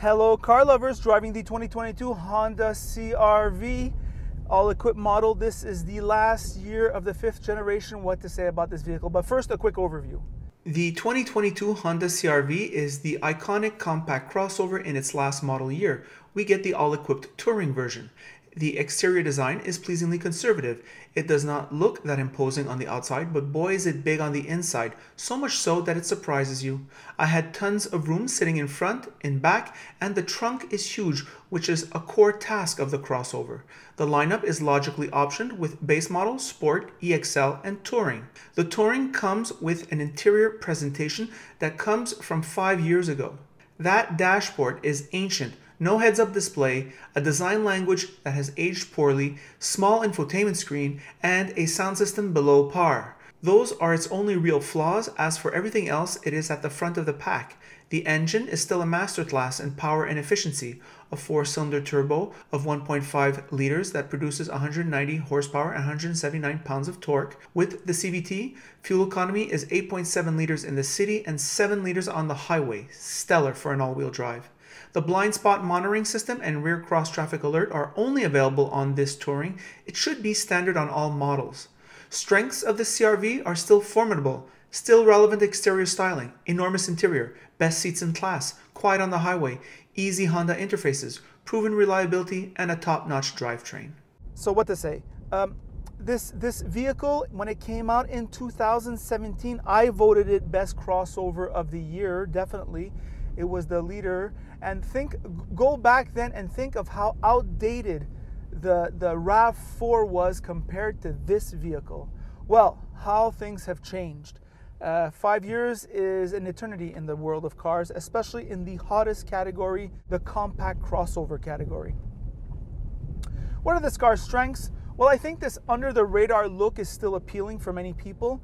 Hello car lovers, driving the 2022 Honda CR-V all-equipped model. This is the last year of the 5th generation. What to say about this vehicle? But first, a quick overview. The 2022 Honda CR-V is the iconic compact crossover in its last model year. We get the all-equipped touring version. The exterior design is pleasingly conservative. It does not look that imposing on the outside, but boy is it big on the inside, so much so that it surprises you. I had tons of room sitting in front, in back, and the trunk is huge, which is a core task of the crossover. The lineup is logically optioned with base model, sport, EXL, and touring. The touring comes with an interior presentation that comes from 5 years ago. That dashboard is ancient. No heads-up display, a design language that has aged poorly, small infotainment screen, and a sound system below par. Those are its only real flaws. As for everything else, it is at the front of the pack. The engine is still a masterclass in power and efficiency. A 4-cylinder turbo of 1.5 liters that produces 190 horsepower and 179 pounds of torque. With the CVT, fuel economy is 8.7 liters in the city and 7 liters on the highway. Stellar for an all-wheel drive. The blind spot monitoring system and rear cross traffic alert are only available on this touring. It should be standard on all models. Strengths of the CR-V are still formidable, still relevant exterior styling, enormous interior, best seats in class, quiet on the highway, easy Honda interfaces, proven reliability, and a top-notch drivetrain. So what to say? This vehicle, when it came out in 2017, I voted it best crossover of the year, definitely. It was the leader. And go back then and think of how outdated the RAV4 was compared to this vehicle. Well, how things have changed. 5 years is an eternity in the world of cars, especially in the hottest category, the compact crossover category. What are this car's strengths? Well, I think this under-the-radar look is still appealing for many people.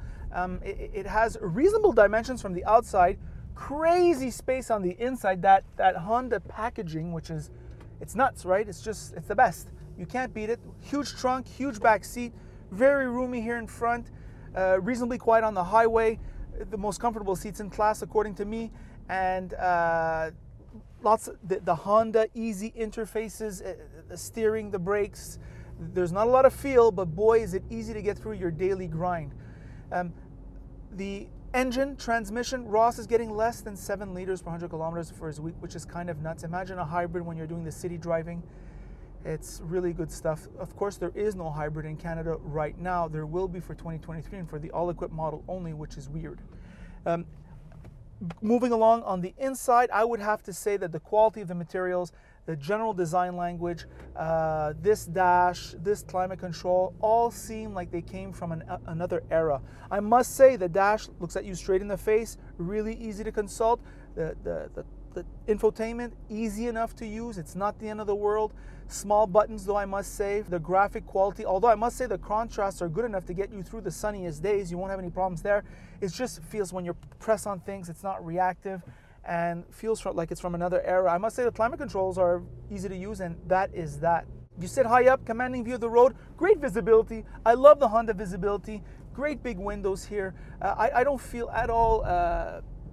It has reasonable dimensions from the outside, crazy space on the inside. That Honda packaging, which is, it's nuts, right? It's the best. You can't beat it. Huge trunk, huge back seat, very roomy here in front, reasonably quiet on the highway, the most comfortable seats in class according to me, and lots of the Honda easy interfaces, the steering, the brakes. There's not a lot of feel, but boy is it easy to get through your daily grind. The engine, transmission, Ross is getting less than 7 liters per 100 kilometers for his week, which is kind of nuts. Imagine a hybrid when you're doing the city driving. It's really good stuff. Of course, there is no hybrid in Canada right now. There will be for 2023 and for the all-equipped model only, which is weird. Moving along on the inside, I would have to say that the quality of the materials, the general design language, this dash, this climate control, all seem like they came from another era. I must say the dash looks at you straight in the face, really easy to consult. The infotainment, easy enough to use. It's not the end of the world. Small buttons, though, I must say. The graphic quality, although I must say the contrasts are good enough to get you through the sunniest days. You won't have any problems there. It just feels when you press on things, it's not reactive and feels like it's from another era. I must say the climate controls are easy to use, and that is that. You sit high up, commanding view of the road, great visibility. I love the Honda visibility. Great big windows here. I don't feel at all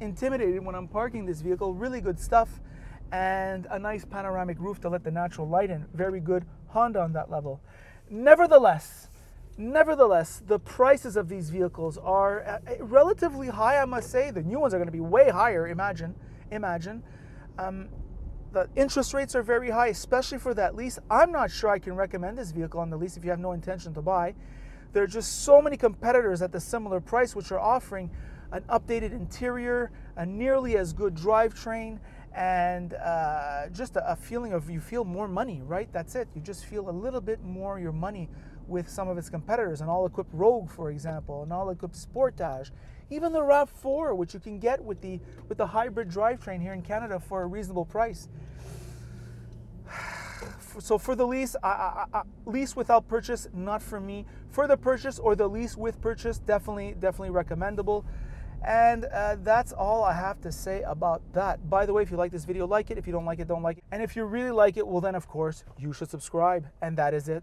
intimidated when I'm parking this vehicle. Really good stuff, and a nice panoramic roof to let the natural light in. Very good Honda on that level. Nevertheless, the prices of these vehicles are relatively high, I must say. The new ones are going to be way higher, imagine. The interest rates are very high, especially for that lease. I'm not sure I can recommend this vehicle on the lease if you have no intention to buy. There are just so many competitors at the similar price which are offering an updated interior, a nearly as good drivetrain, and just a feeling of you feel more money, right? That's it. You just feel a little bit more your money with some of its competitors. An all-equipped Rogue, for example, an all-equipped Sportage, even the RAV4, which you can get with the hybrid drivetrain here in Canada for a reasonable price. So for the lease, lease without purchase, not for me. For the purchase or the lease with purchase, definitely recommendable. And that's all I have to say about that. By the way, if you like this video, like it. If you don't like it, don't like it. And if you really like it, well then, of course, you should subscribe. And that is it.